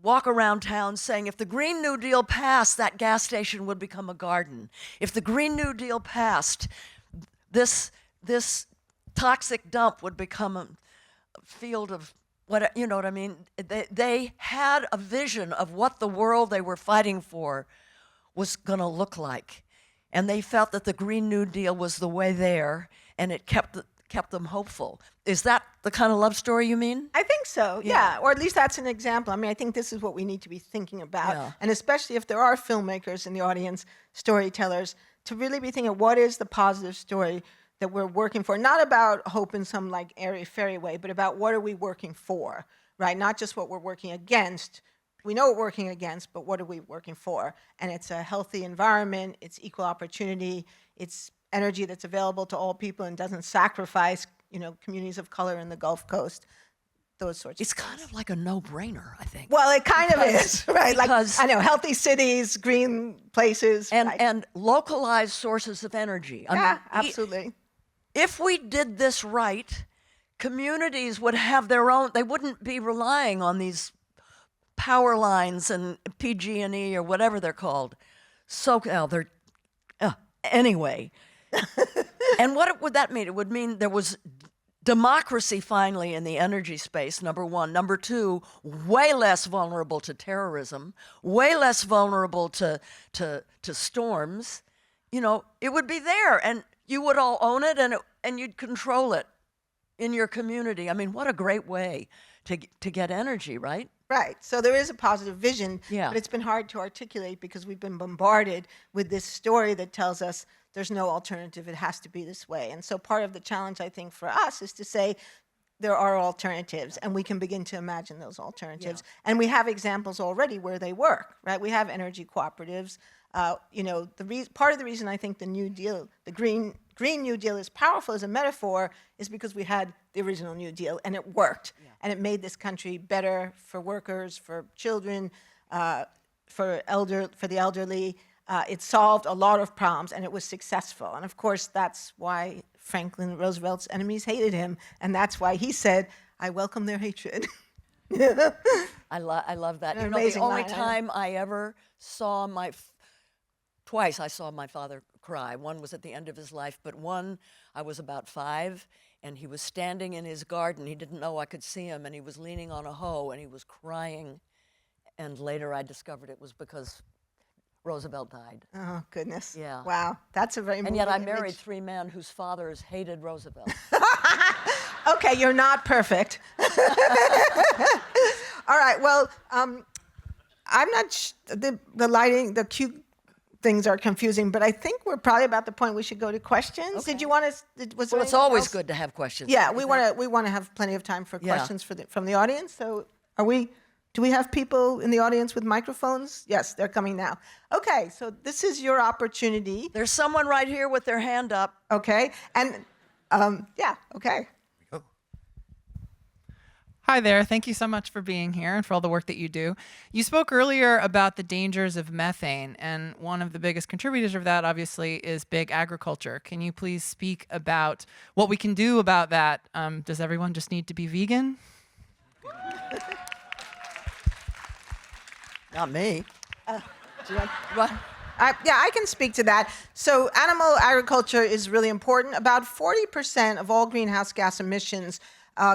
walk around town saying, if the Green New Deal passed, that gas station would become a garden. If the Green New Deal passed, this toxic dump would become a field of what, you know what I mean? They had a vision of what the world they were fighting for was going to look like. And they felt that the Green New Deal was the way there, and it kept them hopeful. Is that the kind of love story you mean? I think so, yeah. Or at least that's an example. I mean, I think this is what we need to be thinking about. Yeah. And especially if there are filmmakers in the audience, storytellers, to really be thinking, what is the positive story that we're working for? Not about hope in some like airy-fairy way, but about what are we working for, right? Not just what we're working against. We know what we're working against, but what are we working for? And it's a healthy environment, it's equal opportunity, it's energy that's available to all people and doesn't sacrifice, communities of color in the Gulf Coast, those sorts of It's things. kind of like a no-brainer, I think. Well, it kind of is, right? Like, because- I know, healthy cities, green places. And right. and localized sources of energy. I Yeah, mean, absolutely. If we did this right, communities would have their own, they wouldn't be relying on these power lines and PG&E or whatever they're called. Anyway. And what would that mean? It would mean there was democracy finally in the energy space, number one. Number two, way less vulnerable to terrorism, way less vulnerable to storms. It would be there, and you would all own it, and you'd control it in your community. I mean, what a great way to get energy, right? Right. So there is a positive vision, Yeah. but it's been hard to articulate because we've been bombarded with this story that tells us there's no alternative, it has to be this way. And so part of the challenge, I think, for us is to say there are alternatives, and we can begin to imagine those alternatives. Yeah. And we have examples already where they work, right? We have energy cooperatives. Part of the reason I think the New Deal, the Green New Deal is powerful as a metaphor is because we had the original New Deal, and it worked. Yeah. And it made this country better for workers, for children, for the elderly. It solved a lot of problems, and it was successful. And of course, that's why Franklin Roosevelt's enemies hated him, and that's why he said, "I welcome their hatred." I love that. An The amazing only line, time I ever saw twice I saw my father cry. One was at the end of his life, but one, I was about 5, and he was standing in his garden. He didn't know I could see him, and he was leaning on a hoe, and he was crying. And later I discovered it was because Roosevelt died. Oh, goodness. Yeah. Wow. That's a very And moving yet I image. married 3 men whose fathers hated Roosevelt. Okay, you're not perfect. All right, well, I'm not, the lighting, the cue things are confusing, but I think we're probably about the point we should go to questions. Okay. Did you want to, was there Well, it's anything always else? good to have questions. Yeah, we want to have plenty of time for Yeah. questions from the audience. So do we have people in the audience with microphones? Yes, they're coming now. Okay, so this is your opportunity. There's someone right here with their hand up. Okay, and yeah, okay. Hi there. Thank you so much for being here and for all the work that you do. You spoke earlier about the dangers of methane, and one of the biggest contributors of that, obviously, is big agriculture. Can you please speak about what we can do about that? Does everyone just need to be vegan? Not me. Do you want- What? Yeah, I can speak to that. So animal agriculture is really important. About 40% of all greenhouse gas emissions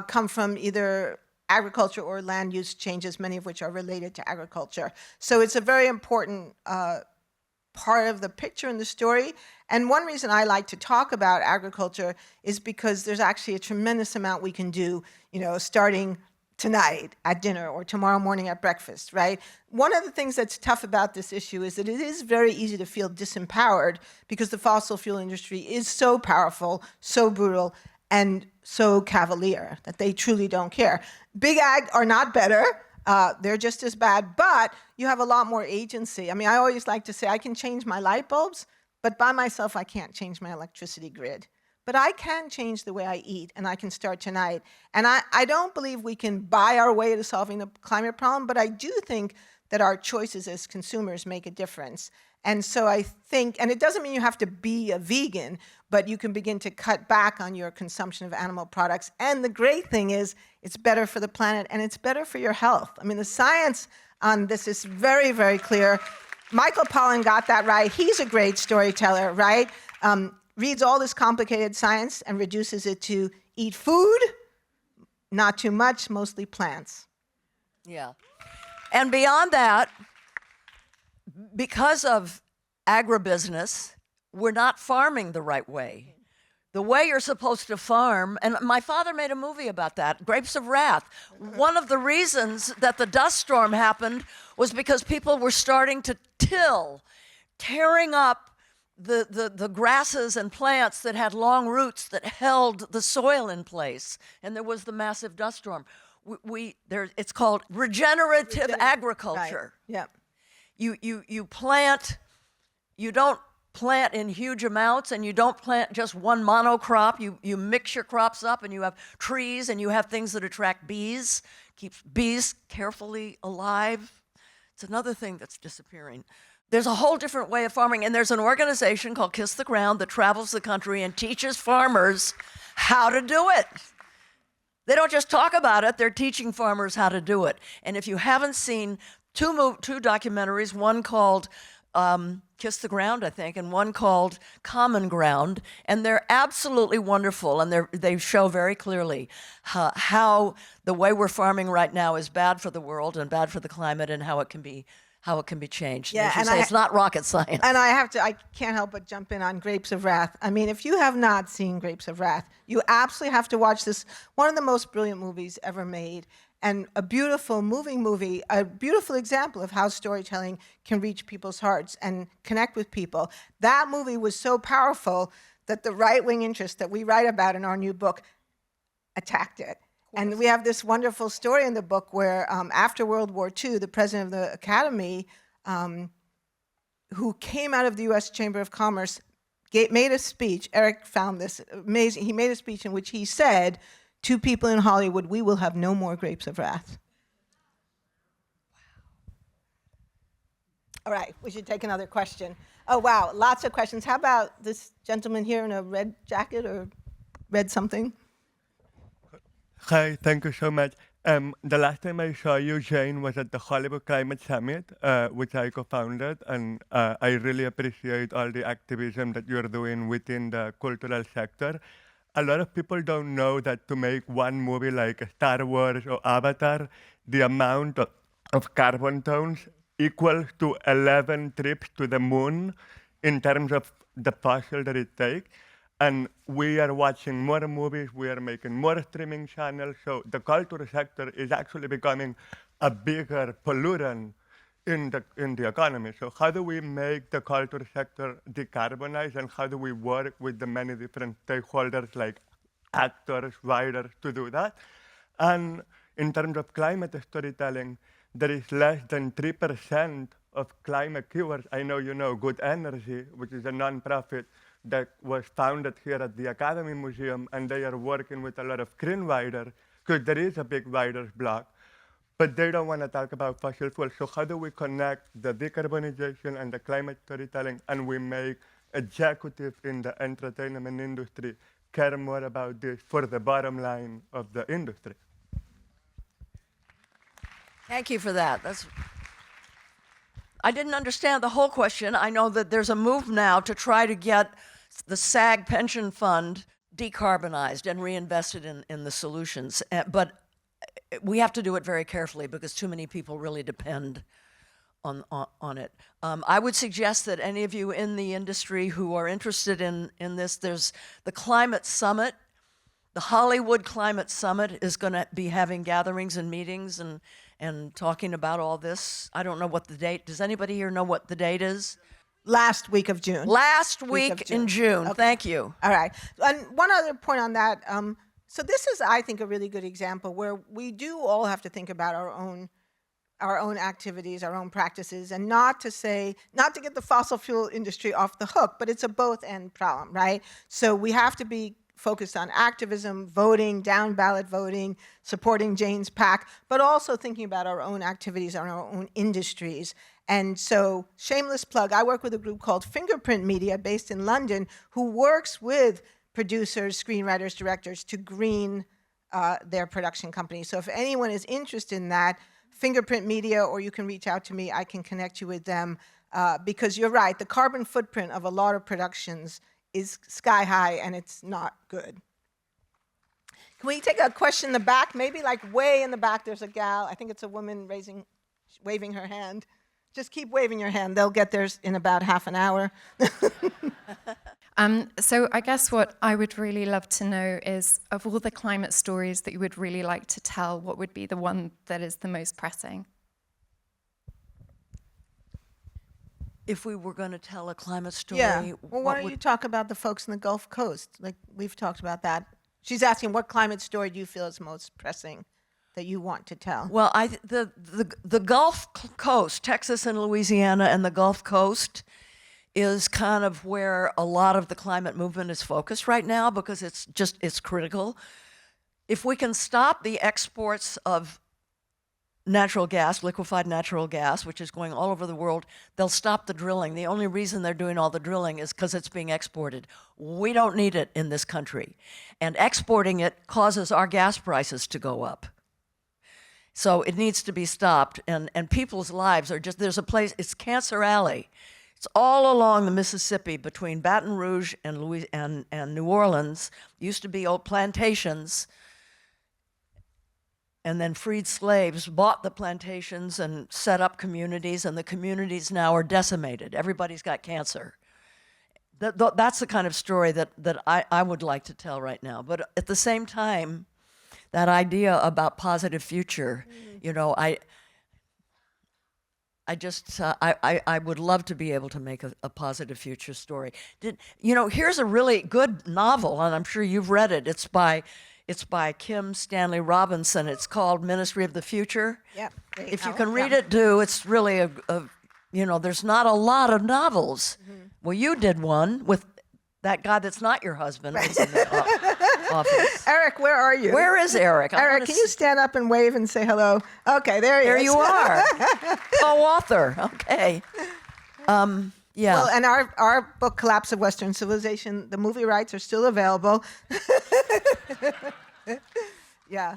come from either agriculture or land use changes, many of which are related to agriculture. So it's a very important part of the picture in the story. And one reason I like to talk about agriculture is because there's actually a tremendous amount we can do, starting tonight at dinner or tomorrow morning at breakfast, right? One of the things that's tough about this issue is that it is very easy to feel disempowered because the fossil fuel industry is so powerful, so brutal, and so cavalier that they truly don't care. Big ag are not better. They're just as bad, but you have a lot more agency. I mean, I always like to say I can change my light bulbs, but by myself I can't change my electricity grid. But I can change the way I eat, and I can start tonight. And I don't believe we can buy our way to solving the climate problem, but I do think that our choices as consumers make a difference. And so I think, and it doesn't mean you have to be a vegan, but you can begin to cut back on your consumption of animal products. And the great thing is, it's better for the planet, and it's better for your health. I mean, the science on this is very, very clear. Michael Pollan got that right. He's a great storyteller, right? Reads all this complicated science and reduces it to eat food, not too much, mostly plants. Yeah. And beyond that, because of agribusiness, we're not farming the right way. The way you're supposed to farm, and my father made a movie about that, Grapes of Wrath. One of the reasons that the dust storm happened was because people were starting to till, tearing up the grasses and plants that had long roots that held the soil in place, and there was the massive dust storm. It's called regenerative agriculture. Right. Yeah. You plant, you don't plant in huge amounts, and you don't plant just one monocrop. You mix your crops up, and you have trees, and you have things that attract bees, keeps bees carefully alive. It's another thing that's disappearing. There's a whole different way of farming, and there's an organization called Kiss the Ground that travels the country and teaches farmers how to do it. They don't just talk about it, they're teaching farmers how to do it. And if you haven't seen two documentaries, one called Kiss the Ground, I think, and one called Common Ground, and they're absolutely wonderful, and they show very clearly how the way we're farming right now is bad for the world and bad for the climate, and how it can be changed. Yeah, and it's not rocket science. And I can't help but jump in on Grapes of Wrath. I mean, if you have not seen Grapes of Wrath, you absolutely have to watch this. One of the most brilliant movies ever made, and a beautiful, moving movie, a beautiful example of how storytelling can reach people's hearts and connect with people. That movie was so powerful that the right-wing interest that we write about in our new book attacked it. And we have this wonderful story in the book where after World War II, the president of the Academy, who came out of the US Chamber of Commerce, made a speech. Eric found this amazing. He made a speech in which he said to people in Hollywood, "We will have no more Grapes of Wrath." All right, we should take another question. Oh, wow, lots of questions. How about this gentleman here in a red jacket or red something? Hi, thank you so much. The last time I saw you, Jane, was at the Hollywood Climate Summit, which I co-founded, and I really appreciate all the activism that you're doing within the cultural sector. A lot of people don't know that to make one movie like Star Wars or Avatar, the amount of carbon tons equals to 11 trips to the moon in terms of the fossil that it takes. And we are watching more movies, we are making more streaming channels, so the culture sector is actually becoming a bigger pollutant in the economy. So how do we make the culture sector decarbonize, and how do we work with the many different stakeholders like actors, writers to do that? And in terms of climate storytelling, there is less than 3% of climate keywords. I know you know Good Energy, which is a nonprofit that was founded here at the Academy Museum, and they are working with a lot of screenwriters, because there is a big writer's block, but they don't want to talk about fossil fuels. So how do we connect the decarbonization and the climate storytelling, and we make executives in the entertainment industry care more about this for the bottom line of the industry? Thank you for that. I didn't understand the whole question. I know that there's a move now to try to get the SAG pension fund decarbonized and reinvested in the solutions. But we have to do it very carefully because too many people really depend on it. I would suggest that any of you in the industry who are interested in this, there's the Climate Summit. The Hollywood Climate Summit is going to be having gatherings and meetings and talking about all this. I don't know what the date, does anybody here know what the date is? Last week of June. Last week in June. Okay. Thank you. All right. And one other point on that. So this is, I think, a really good example where we do all have to think about our own activities, our own practices, and not to get the fossil fuel industry off the hook, but it's a both-and problem, right? So we have to be focused on activism, voting, down ballot voting, supporting Jane's PAC, but also thinking about our own activities, our own industries. And so, shameless plug, I work with a group called Fingerprint Media based in London who works with producers, screenwriters, directors to green their production companies. So if anyone is interested in that, Fingerprint Media, or you can reach out to me, I can connect you with them, because you're right, the carbon footprint of a lot of productions is sky high and it's not good. Can we take a question in the back? Maybe like way in the back there's a gal, I think it's a woman waving her hand. Just keep waving your hand, they'll get theirs in about half an hour. So I guess what I would really love to know is, of all the climate stories that you would really like to tell, what would be the one that is the most pressing? If we were going to tell a climate story, Yeah, well, why don't you talk about the folks in the Gulf Coast? Like, we've talked about that. She's asking, what climate story do you feel is most pressing that you want to tell? Well, the Gulf Coast, Texas and Louisiana and the Gulf Coast is kind of where a lot of the climate movement is focused right now because it's critical. If we can stop the exports of natural gas, liquefied natural gas, which is going all over the world, they'll stop the drilling. The only reason they're doing all the drilling is because it's being exported. We don't need it in this country. And exporting it causes our gas prices to go up. So it needs to be stopped. And people's lives are just, there's a place, it's Cancer Alley. It's all along the Mississippi between Baton Rouge and New Orleans. Used to be old plantations. And then freed slaves bought the plantations and set up communities, and the communities now are decimated. Everybody's got cancer. That's the kind of story that I would like to tell right now. But at the same time, that idea about positive future, you know, I would love to be able to make a positive future story. Here's a really good novel, and I'm sure you've read it. It's by Kim Stanley Robinson. It's called Ministry of the Future. Yeah. If you can read it, do. It's really there's not a lot of novels. Mm-hmm. Well, you did one with that guy that's not your husband was in the office. Eric, where are you? Where is Eric? Eric, can you stand up and wave and say hello? Okay, there he is. There you are. Co-author. Okay. Yeah. Well, and our book, Collapse of Western Civilization, the movie rights are still available. Yeah.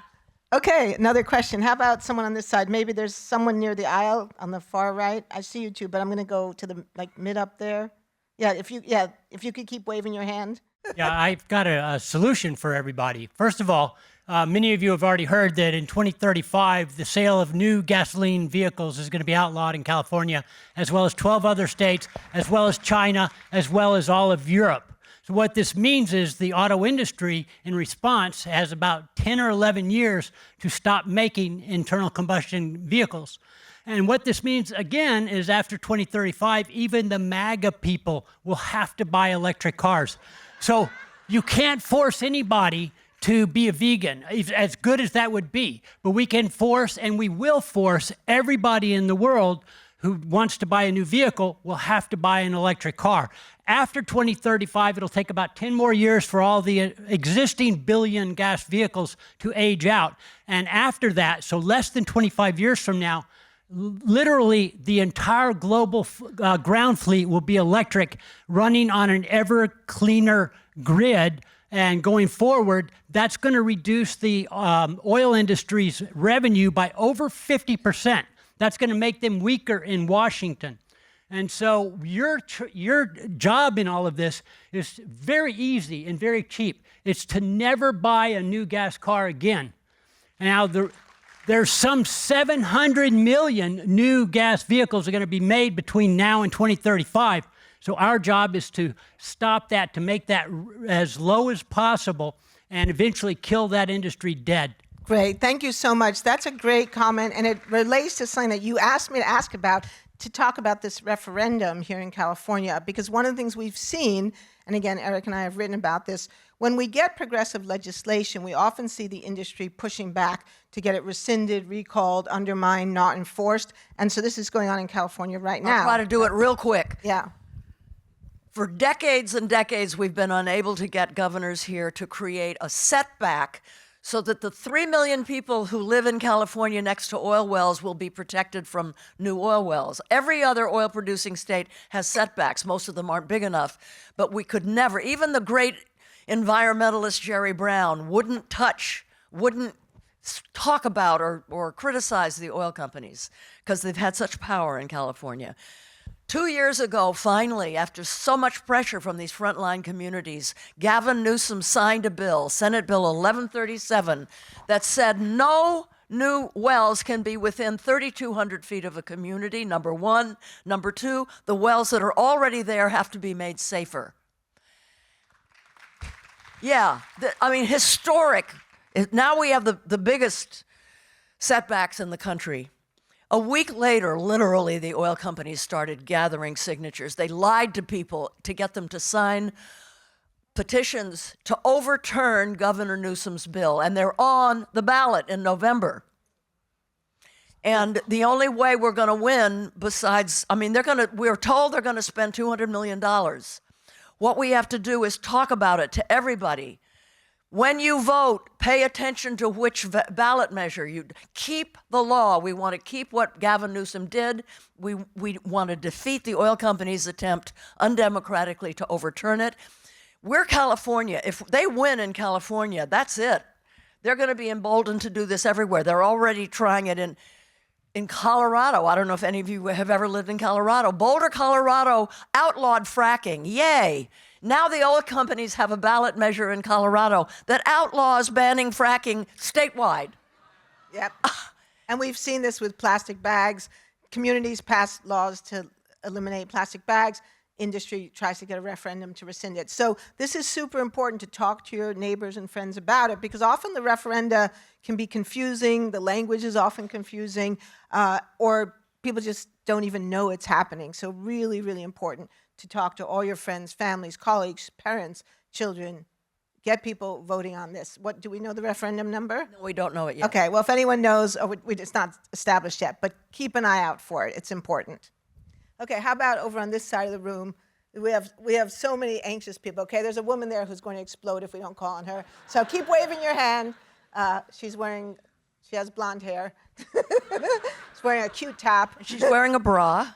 Okay, another question. How about someone on this side? Maybe there's someone near the aisle on the far right. I see you two, but I'm going to go to the mid up there. Yeah, if you could keep waving your hand. Yeah, I've got a solution for everybody. First of all, many of you have already heard that in 2035, the sale of new gasoline vehicles is going to be outlawed in California, as well as 12 other states, as well as China, as well as all of Europe. So what this means is the auto industry, in response, has about 10 or 11 years to stop making internal combustion vehicles. And what this means, again, is after 2035, even the MAGA people will have to buy electric cars. So you can't force anybody to be a vegan, as good as that would be. But we can force, and we will force, everybody in the world who wants to buy a new vehicle will have to buy an electric car. After 2035, it'll take about 10 more years for all the existing billion gas vehicles to age out. And after that, so less than 25 years from now, literally the entire global ground fleet will be electric, running on an ever cleaner grid. And going forward, that's going to reduce the oil industry's revenue by over 50%. That's going to make them weaker in Washington. And so your job in all of this is very easy and very cheap. It's to never buy a new gas car again. Now, there's some 700 million new gas vehicles are going to be made between now and 2035. So our job is to stop that, to make that as low as possible, and eventually kill that industry dead. Great. Thank you so much. That's a great comment, and it relates to something that you asked me to ask about, to talk about this referendum here in California, because one of the things we've seen, and again, Eric and I have written about this, when we get progressive legislation, we often see the industry pushing back to get it rescinded, recalled, undermined, not enforced, and so this is going on in California right now. I'll try to do it real quick. Yeah. For decades and decades, we've been unable to get governors here to create a setback so that the 3 million people who live in California next to oil wells will be protected from new oil wells. Every other oil-producing state has setbacks. Most of them aren't big enough, but we could never, even the great environmentalist Jerry Brown wouldn't talk about or criticize the oil companies because they've had such power in California. 2 years ago, finally, after so much pressure from these frontline communities, Gavin Newsom signed a bill, Senate Bill 1137, that said no new wells can be within 3,200 feet of a community, number one. Number two, the wells that are already there have to be made safer. Yeah, historic. Now we have the biggest setbacks in the country. A week later, literally, the oil companies started gathering signatures. They lied to people to get them to sign petitions to overturn Governor Newsom's bill, and they're on the ballot in November. And the only way we're going to win, we're told they're going to spend $200 million. What we have to do is talk about it to everybody. When you vote, pay attention to which ballot measure you keep the law. We want to keep what Gavin Newsom did. We want to defeat the oil companies' attempt undemocratically to overturn it. We're California. If they win in California, that's it. They're going to be emboldened to do this everywhere. They're already trying it in Colorado. I don't know if any of you have ever lived in Colorado. Boulder, Colorado outlawed fracking. Yay. Now the oil companies have a ballot measure in Colorado that outlaws banning fracking statewide. Yep. And we've seen this with plastic bags. Communities pass laws to eliminate plastic bags. Industry tries to get a referendum to rescind it. So this is super important to talk to your neighbors and friends about it, because often the referenda can be confusing, the language is often confusing, or people just don't even know it's happening. So really, really important to talk to all your friends, families, colleagues, parents, children. Get people voting on this. What, do we know the referendum number? No, we don't know it yet. Okay, well, if anyone knows, it's not established yet, but keep an eye out for it. It's important. Okay, how about over on this side of the room? We have so many anxious people. Okay, there's a woman there who's going to explode if we don't call on her. So keep waving your hand. She has blonde hair. She's wearing a cute top. She's wearing a bra.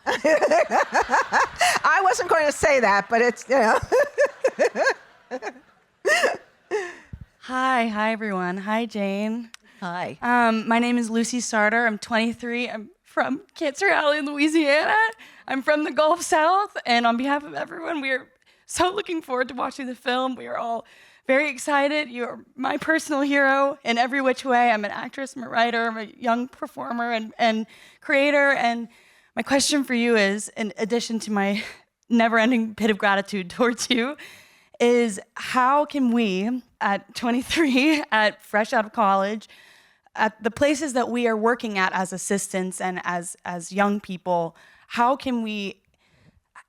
I wasn't going to say that, but it's, Hi everyone. Hi, Jane. Hi. My name is Lucy Sarter. I'm 23. I'm from Cancer Alley, Louisiana. I'm from the Gulf South, and on behalf of everyone, we are so looking forward to watching the film. We are all very excited. You're my personal hero in every which way. I'm an actress, I'm a writer, I'm a young performer and creator. And my question for you is, in addition to my never-ending pit of gratitude towards you, is how can we, at 23, fresh out of college, at the places that we are working at as assistants and as young people, how can we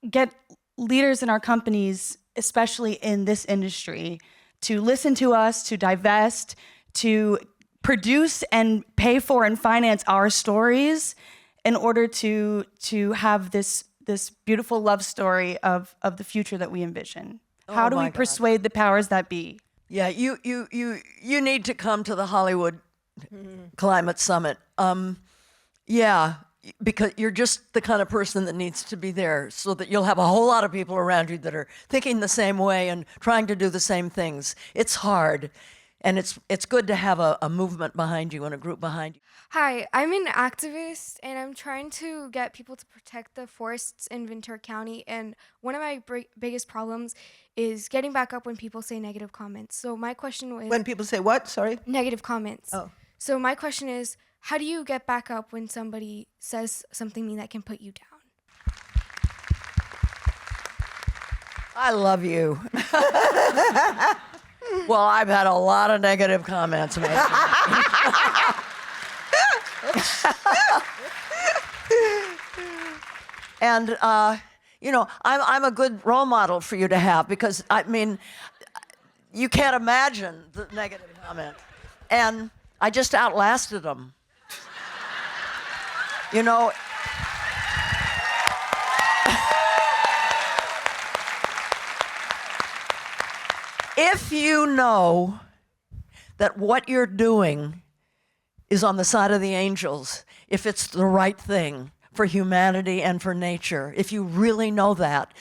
get leaders in our companies, especially in this industry, to listen to us, to divest, to produce and pay for and finance our stories in order to have this beautiful love story of the future that we envision? How do we persuade the powers that be? Yeah, you need to come to the Hollywood Climate Summit. Yeah, because you're just the kind of person that needs to be there, so that you'll have a whole lot of people around you that are thinking the same way and trying to do the same things. It's hard. And it's good to have a movement behind you and a group behind you. Hi, I'm an activist and I'm trying to get people to protect the forests in Ventura County. And one of my biggest problems is getting back up when people say negative comments. So my question was... When people say what? Sorry? Negative comments. Oh. So my question is, how do you get back up when somebody says something mean that can put you down? I love you. Well, I've had a lot of negative comments made. And, you know, I'm a good role model for you to have because, I mean, you can't imagine the negative comment. And I just outlasted them. You know, if you know that what you're doing is on the side of the angels, if it's the right thing for humanity and for nature, if you really know that,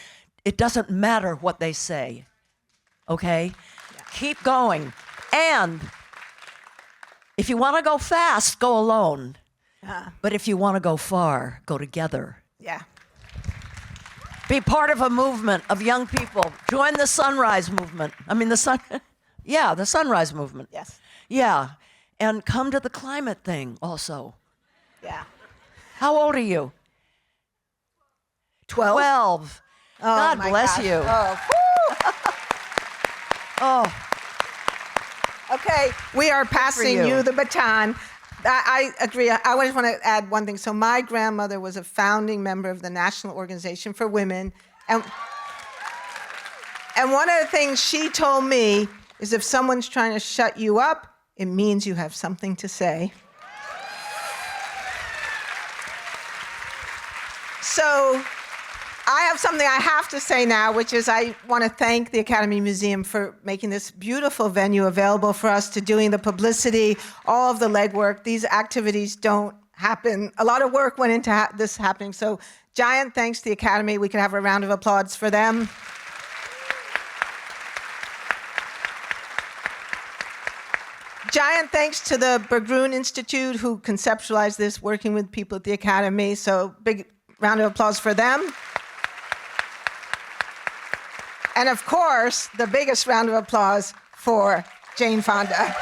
it doesn't matter what they say, okay? Yeah. Keep going. And if you want to go fast, go alone. But if you want to go far, go together. Yeah. Be part of a movement of young people. Join the Sunrise Movement. I mean, the Sunrise Movement. Yes. Yeah. And come to the climate thing also. Yeah. How old are you? 12. 12. Oh, God my bless gosh. you. Oh. Oh. Okay, we are passing you. you the baton. I agree. I just want to add one thing. So my grandmother was a founding member of the National Organization for Women. And one of the things she told me is if someone's trying to shut you up, it means you have something to say. So I have something I have to say now, which is I want to thank the Academy Museum for making this beautiful venue available for us, to doing the publicity, all of the legwork. These activities don't happen. A lot of work went into this happening. So giant thanks to the Academy. We can have a round of applause for them. Giant thanks to the Berggruen Institute who conceptualized this, working with people at the Academy. So big round of applause for them. And of course, the biggest round of applause for Jane Fonda.